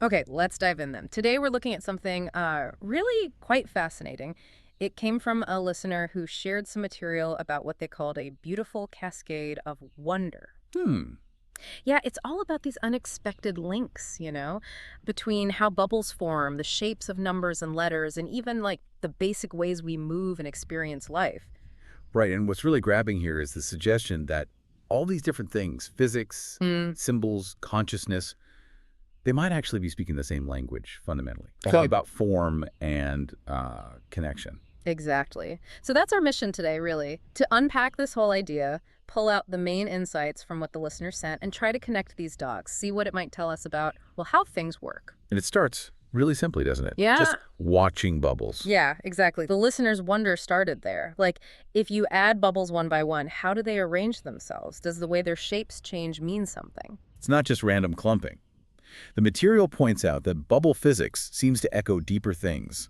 Okay, let's dive in then. Today we're looking at something really quite fascinating. It came from a listener who shared some material about what they called a beautiful cascade of wonder. Hmm. Yeah, it's all about these unexpected links, between how bubbles form, the shapes of numbers and letters, and even like the basic ways we move and experience life. Right. And what's really grabbing here is the suggestion that all these different things, physics, Mm. symbols, consciousness, they might actually be speaking the same language fundamentally. It's all about form and connection. Exactly. So that's our mission today, really, to unpack this whole idea, pull out the main insights from what the listener sent, and try to connect these dots, see what it might tell us about, well, how things work. And it starts really simply, doesn't it? Yeah. Just watching bubbles. Yeah, exactly. The listener's wonder started there. Like, if you add bubbles one by one, how do they arrange themselves? Does the way their shapes change mean something? It's not just random clumping. The material points out that bubble physics seems to echo deeper things.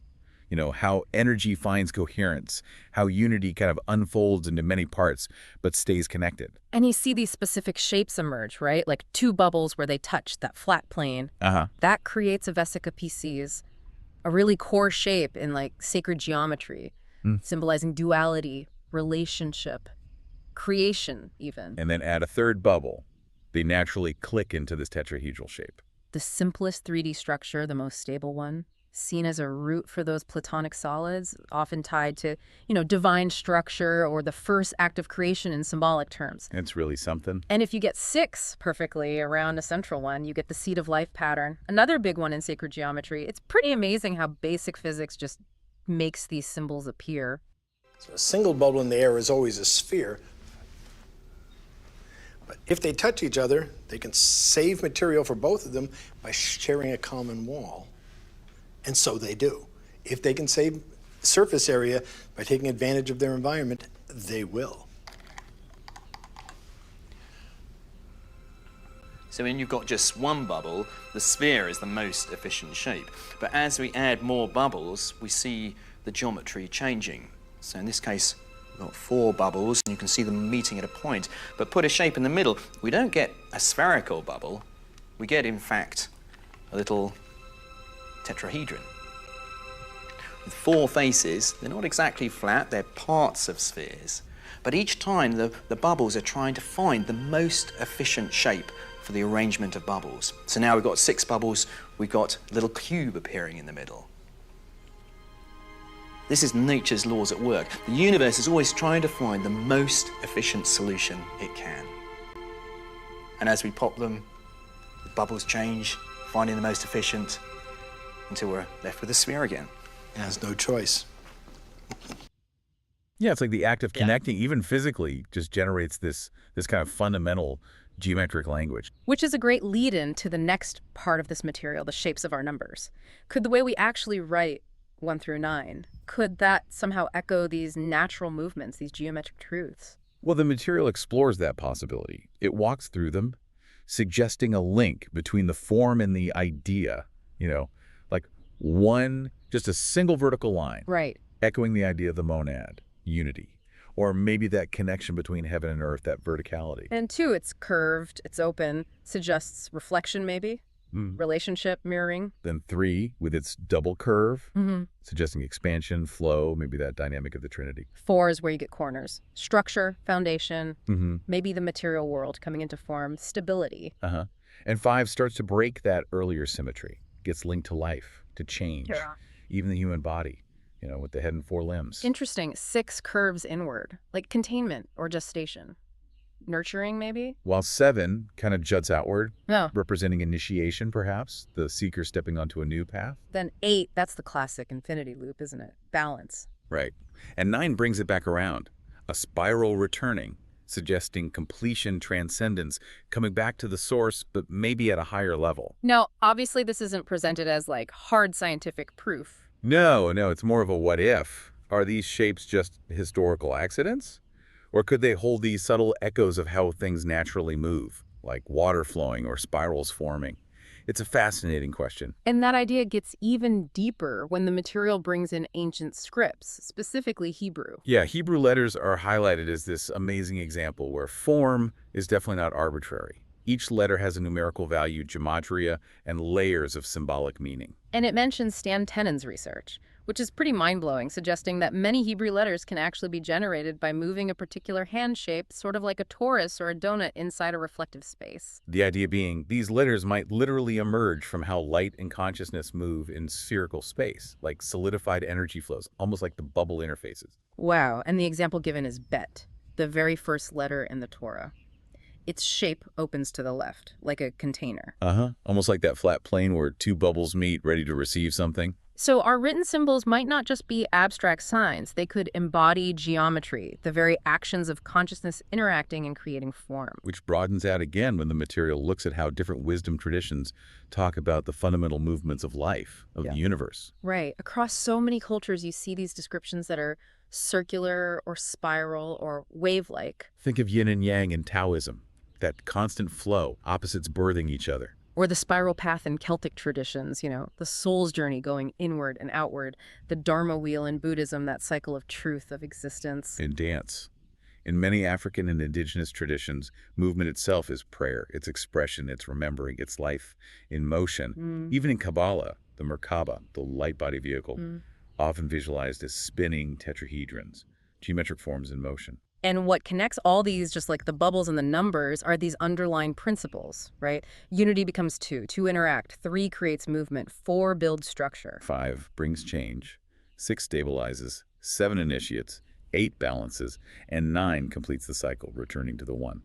How energy finds coherence, how unity kind of unfolds into many parts but stays connected. And you see these specific shapes emerge, right? Like two bubbles where they touch that flat plane. Uh-huh. That creates a vesica piscis, a really core shape in like sacred geometry, Mm. symbolizing duality, relationship, creation even. And then add a third bubble. They naturally click into this tetrahedral shape. The simplest 3D structure, the most stable one, seen as a root for those platonic solids, often tied to, divine structure or the first act of creation in symbolic terms. It's really something. And if you get six perfectly around a central one, you get the seed of life pattern, another big one in sacred geometry. It's pretty amazing how basic physics just makes these symbols appear. So a single bubble in the air is always a sphere. But if they touch each other, they can save material for both of them by sharing a common wall. And so they do. If they can save surface area by taking advantage of their environment, they will. So when you've got just one bubble, the sphere is the most efficient shape. But as we add more bubbles, we see the geometry changing. So in this case, we've got 4 bubbles, and you can see them meeting at a point. But put a shape in the middle, we don't get a spherical bubble. We get, in fact, a little tetrahedron. With 4 faces, they're not exactly flat, they're parts of spheres. But each time, the bubbles are trying to find the most efficient shape for the arrangement of bubbles. So now we've got 6 bubbles, we've got a little cube appearing in the middle. This is nature's laws at work. The universe is always trying to find the most efficient solution it can. And as we pop them, the bubbles change, finding the most efficient, until we're left with a sphere again. It has no choice. Yeah, it's like the act of connecting, even physically, just generates this kind of fundamental geometric language. Which is a great lead-in to the next part of this material, the shapes of our numbers. Could the way we actually write 1 through 9, could that somehow echo these natural movements, these geometric truths? Well, the material explores that possibility. It walks through them, suggesting a link between the form and the idea, like just a single vertical line, Right. echoing the idea of the monad, unity, or maybe that connection between heaven and earth, that verticality. And 2, it's curved, it's open, suggests reflection maybe, relationship mirroring. Then 3, with its double curve, Mm-hmm. suggesting expansion, flow, maybe that dynamic of the Trinity. 4 is where you get corners. Structure, foundation, Mm-hmm. maybe the material world coming into form, stability. Uh-huh. And 5 starts to break that earlier symmetry, gets linked to life, to change, even the human body, with the head and 4 limbs. Interesting. 6 curves inward, like containment or gestation. Nurturing, maybe? While 7 kind of juts outward, No. representing initiation, perhaps, the seeker stepping onto a new path. Then 8, that's the classic infinity loop, isn't it? Balance. Right. And 9 brings it back around, a spiral returning, suggesting completion, transcendence, coming back to the source, but maybe at a higher level. Now, obviously this isn't presented as like hard scientific proof. No, it's more of a what if. Are these shapes just historical accidents? Or could they hold these subtle echoes of how things naturally move, like water flowing or spirals forming? It's a fascinating question. And that idea gets even deeper when the material brings in ancient scripts, specifically Hebrew. Yeah, Hebrew letters are highlighted as this amazing example where form is definitely not arbitrary. Each letter has a numerical value, gematria, and layers of symbolic meaning. And it mentions Stan Tenon's research, which is pretty mind-blowing, suggesting that many Hebrew letters can actually be generated by moving a particular hand shape, sort of like a torus or a donut inside a reflective space. The idea being, these letters might literally emerge from how light and consciousness move in spherical space, like solidified energy flows, almost like the bubble interfaces. Wow, and the example given is Bet, the very first letter in the Torah. Its shape opens to the left, like a container. Almost like that flat plane where two bubbles meet, ready to receive something. So our written symbols might not just be abstract signs. They could embody geometry, the very actions of consciousness interacting and creating form. Which broadens out again when the material looks at how different wisdom traditions talk about the fundamental movements of life, of the universe. Right. Across so many cultures, you see these descriptions that are circular or spiral or wave-like. Think of yin and yang in Taoism, that constant flow, opposites birthing each other. Or the spiral path in Celtic traditions, the soul's journey going inward and outward, the Dharma wheel in Buddhism, that cycle of truth, of existence. In dance. In many African and indigenous traditions, movement itself is prayer, its expression, its remembering, its life in motion. Even in Kabbalah, the Merkaba, the light body vehicle, often visualized as spinning tetrahedrons, geometric forms in motion. And what connects all these, just like the bubbles and the numbers, are these underlying principles, right? Unity becomes two interact, 3 creates movement, 4 builds structure. 5 brings change, 6 stabilizes, 7 initiates, 8 balances, and 9 completes the cycle, returning to the 1.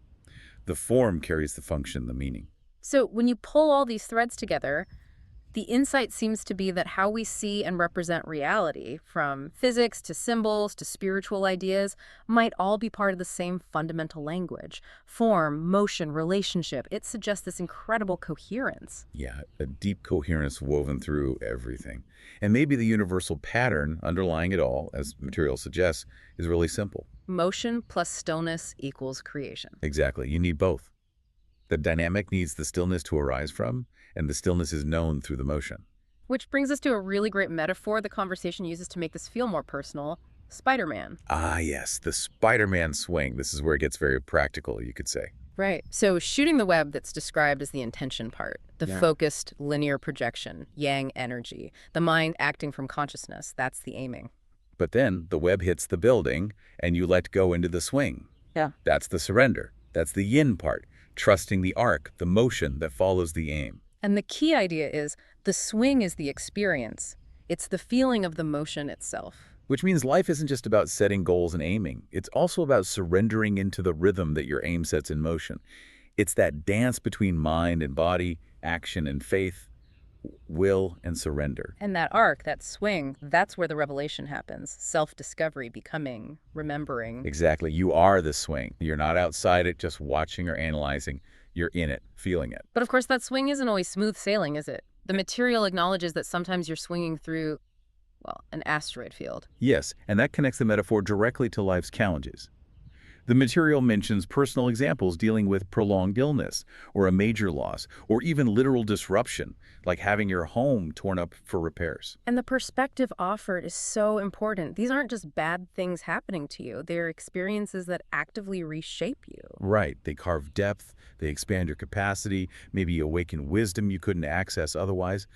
The form carries the function, the meaning. So when you pull all these threads together, the insight seems to be that how we see and represent reality, from physics to symbols to spiritual ideas, might all be part of the same fundamental language. Form, motion, relationship. It suggests this incredible coherence. Yeah, a deep coherence woven through everything. And maybe the universal pattern underlying it all, as material suggests, is really simple. Motion plus stillness equals creation. Exactly. You need both. The dynamic needs the stillness to arise from, and the stillness is known through the motion. Which brings us to a really great metaphor the conversation uses to make this feel more personal: Spider-Man. Ah, yes, the Spider-Man swing. This is where it gets very practical, you could say. Right. So shooting the web that's described as the intention part, the focused linear projection, yang energy, the mind acting from consciousness, that's the aiming. But then the web hits the building, and you let go into the swing. Yeah. That's the surrender. That's the yin part, trusting the arc, the motion that follows the aim. And the key idea is the swing is the experience. It's the feeling of the motion itself. Which means life isn't just about setting goals and aiming. It's also about surrendering into the rhythm that your aim sets in motion. It's that dance between mind and body, action and faith, will and surrender. And that arc, that swing, that's where the revelation happens. Self-discovery, becoming, remembering. Exactly. You are the swing. You're not outside it just watching or analyzing. You're in it, feeling it. But of course, that swing isn't always smooth sailing, is it? The material acknowledges that sometimes you're swinging through, an asteroid field. Yes, and that connects the metaphor directly to life's challenges. The material mentions personal examples dealing with prolonged illness, or a major loss, or even literal disruption, like having your home torn up for repairs. And the perspective offered is so important. These aren't just bad things happening to you. They're experiences that actively reshape you. Right. They carve depth, they expand your capacity, maybe awaken wisdom you couldn't access otherwise.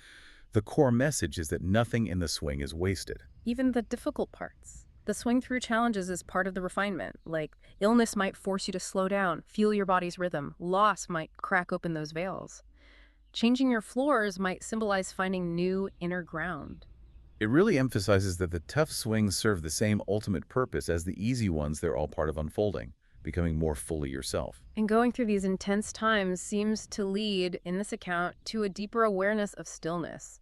The core message is that nothing in the swing is wasted. Even the difficult parts. The swing through challenges is part of the refinement. Like, illness might force you to slow down, feel your body's rhythm. Loss might crack open those veils. Changing your floors might symbolize finding new inner ground. It really emphasizes that the tough swings serve the same ultimate purpose as the easy ones. They're all part of unfolding, becoming more fully yourself. And going through these intense times seems to lead, in this account, to a deeper awareness of stillness.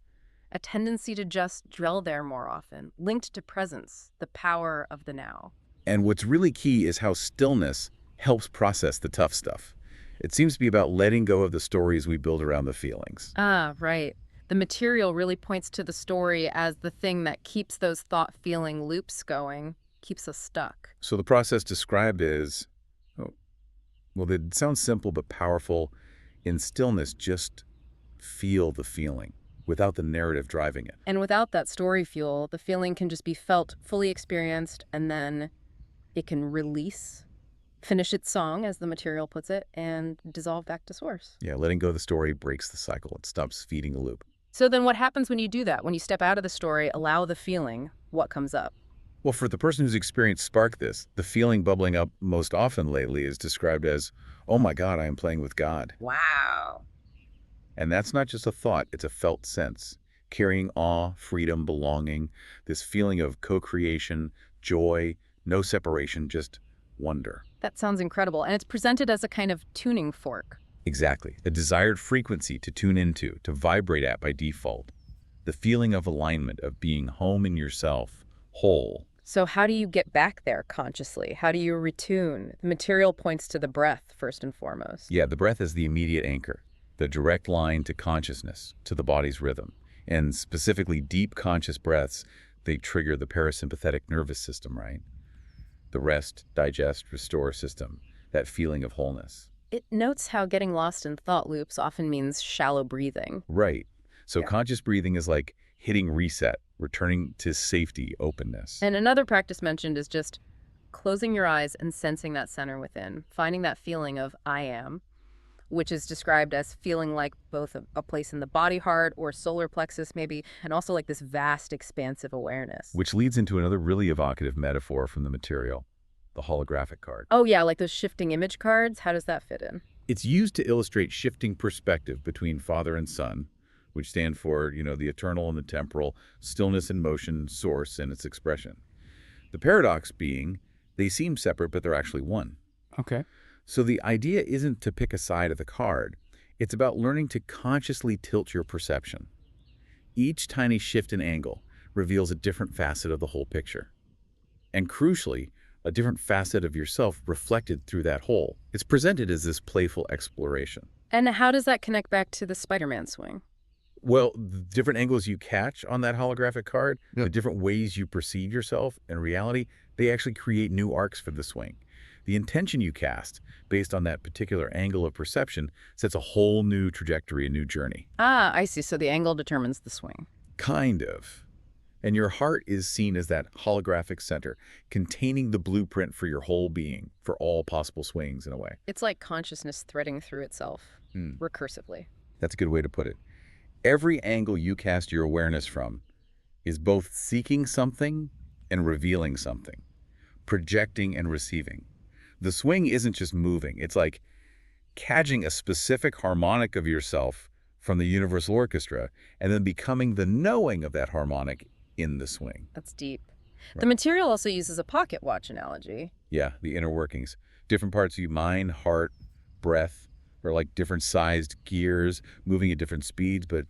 A tendency to just dwell there more often, linked to presence, the power of the now. And what's really key is how stillness helps process the tough stuff. It seems to be about letting go of the stories we build around the feelings. Ah, right. The material really points to the story as the thing that keeps those thought-feeling loops going, keeps us stuck. So the process described is, it sounds simple but powerful. In stillness, just feel the feeling, without the narrative driving it. And without that story fuel, the feeling can just be felt, fully experienced, and then it can release, finish its song, as the material puts it, and dissolve back to source. Yeah, letting go of the story breaks the cycle. It stops feeding the loop. So then what happens when you do that? When you step out of the story, allow the feeling, what comes up? Well, for the person who's experienced Spark this, the feeling bubbling up most often lately is described as, oh my God, I am playing with God. Wow. And that's not just a thought, it's a felt sense, carrying awe, freedom, belonging, this feeling of co-creation, joy, no separation, just wonder. That sounds incredible. And it's presented as a kind of tuning fork. Exactly. A desired frequency to tune into, to vibrate at by default. The feeling of alignment, of being home in yourself, whole. So how do you get back there consciously? How do you retune? The material points to the breath, first and foremost. Yeah, the breath is the immediate anchor, the direct line to consciousness, to the body's rhythm. And specifically deep conscious breaths, they trigger the parasympathetic nervous system, right? The rest, digest, restore system, that feeling of wholeness. It notes how getting lost in thought loops often means shallow breathing. Right. So Yeah. conscious breathing is like hitting reset, returning to safety, openness. And another practice mentioned is just closing your eyes and sensing that center within, finding that feeling of I am, which is described as feeling like both a place in the body heart or solar plexus maybe, and also like this vast expansive awareness. Which leads into another really evocative metaphor from the material, the holographic card. Oh yeah, like those shifting image cards. How does that fit in? It's used to illustrate shifting perspective between father and son, which stand for, the eternal and the temporal, stillness and motion, source and its expression. The paradox being, they seem separate, but they're actually one. Okay. So the idea isn't to pick a side of the card. It's about learning to consciously tilt your perception. Each tiny shift in angle reveals a different facet of the whole picture. And crucially, a different facet of yourself reflected through that whole. It's presented as this playful exploration. And how does that connect back to the Spider-Man swing? Well, the different angles you catch on that holographic card, Yeah. the different ways you perceive yourself in reality, they actually create new arcs for the swing. The intention you cast, based on that particular angle of perception, sets a whole new trajectory, a new journey. Ah, I see. So the angle determines the swing. Kind of. And your heart is seen as that holographic center, containing the blueprint for your whole being, for all possible swings in a way. It's like consciousness threading through itself recursively. That's a good way to put it. Every angle you cast your awareness from is both seeking something and revealing something, projecting and receiving. The swing isn't just moving. It's like catching a specific harmonic of yourself from the universal orchestra and then becoming the knowing of that harmonic in the swing. That's deep. The Right. material also uses a pocket watch analogy. Yeah, the inner workings. Different parts of you, mind, heart, breath, are like different sized gears, moving at different speeds, but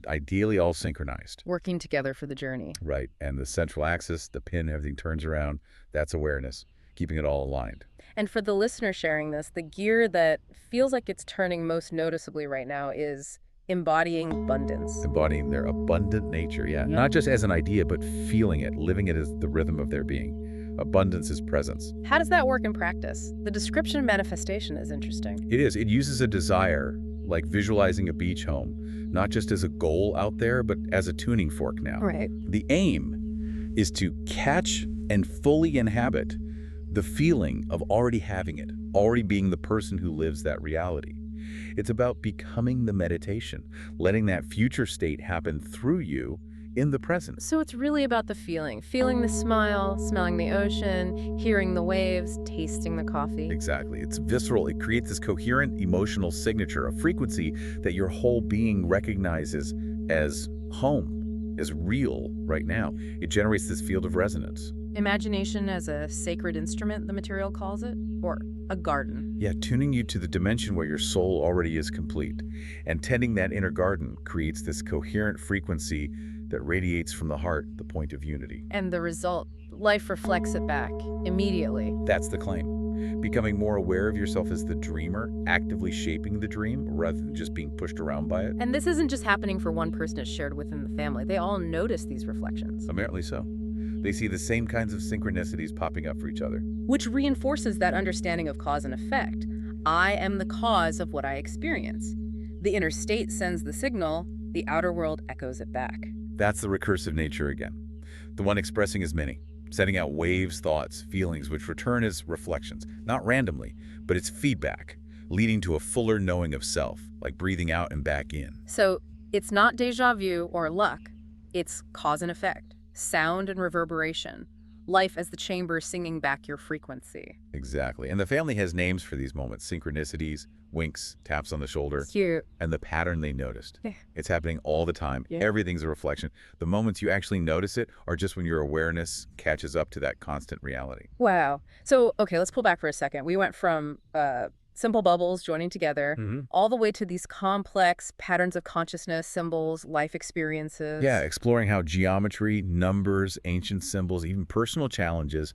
ideally all synchronized. Working together for the journey. Right, and the central axis, the pin, everything turns around, that's awareness, keeping it all aligned. And for the listener sharing this, the gear that feels like it's turning most noticeably right now is embodying abundance. Embodying their abundant nature, yeah. Not just as an idea, but feeling it, living it as the rhythm of their being. Abundance is presence. How does that work in practice? The description of manifestation is interesting. It is. It uses a desire, like visualizing a beach home, not just as a goal out there, but as a tuning fork now. Right. The aim is to catch and fully inhabit the feeling of already having it, already being the person who lives that reality. It's about becoming the meditation, letting that future state happen through you in the present. So it's really about the feeling. Feeling the smile, smelling the ocean, hearing the waves, tasting the coffee. Exactly. It's visceral. It creates this coherent emotional signature, a frequency that your whole being recognizes as home, as real right now. It generates this field of resonance. Imagination as a sacred instrument, the material calls it, or a garden. Yeah, tuning you to the dimension where your soul already is complete. And tending that inner garden creates this coherent frequency that radiates from the heart, the point of unity. And the result, life reflects it back immediately. That's the claim. Becoming more aware of yourself as the dreamer, actively shaping the dream rather than just being pushed around by it. And this isn't just happening for one person, it's shared within the family. They all notice these reflections. Apparently so. They see the same kinds of synchronicities popping up for each other. Which reinforces that understanding of cause and effect. I am the cause of what I experience. The inner state sends the signal, the outer world echoes it back. That's the recursive nature again. The one expressing is many. sending out waves, thoughts, feelings, which return as reflections, not randomly, but it's feedback, leading to a fuller knowing of self, like breathing out and back in. So it's not déjà vu or luck. It's cause and effect, sound and reverberation, life as the chamber singing back your frequency. Exactly. And the family has names for these moments: synchronicities, winks, taps on the shoulder, Cute. and the pattern they noticed. Yeah. It's happening all the time. Yeah. Everything's a reflection. The moments you actually notice it are just when your awareness catches up to that constant reality. Wow. So, okay, let's pull back for a second. We went from simple bubbles joining together all the way to these complex patterns of consciousness, symbols, life experiences. Yeah, exploring how geometry, numbers, ancient symbols, even personal challenges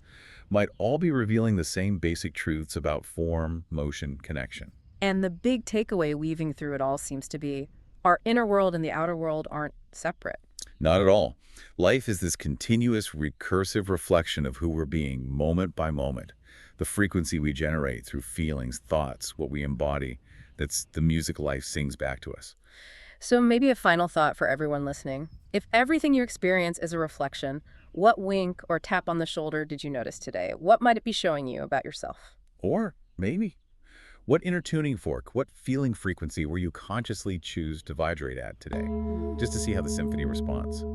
might all be revealing the same basic truths about form, motion, connection. And the big takeaway weaving through it all seems to be our inner world and the outer world aren't separate. Not at all. Life is this continuous, recursive reflection of who we're being, moment by moment. The frequency we generate through feelings, thoughts, what we embody, that's the music life sings back to us. So maybe a final thought for everyone listening. If everything you experience is a reflection, what wink or tap on the shoulder did you notice today? What might it be showing you about yourself? Or maybe, what inner tuning fork, what feeling frequency will you consciously choose to vibrate at today? Just to see how the symphony responds.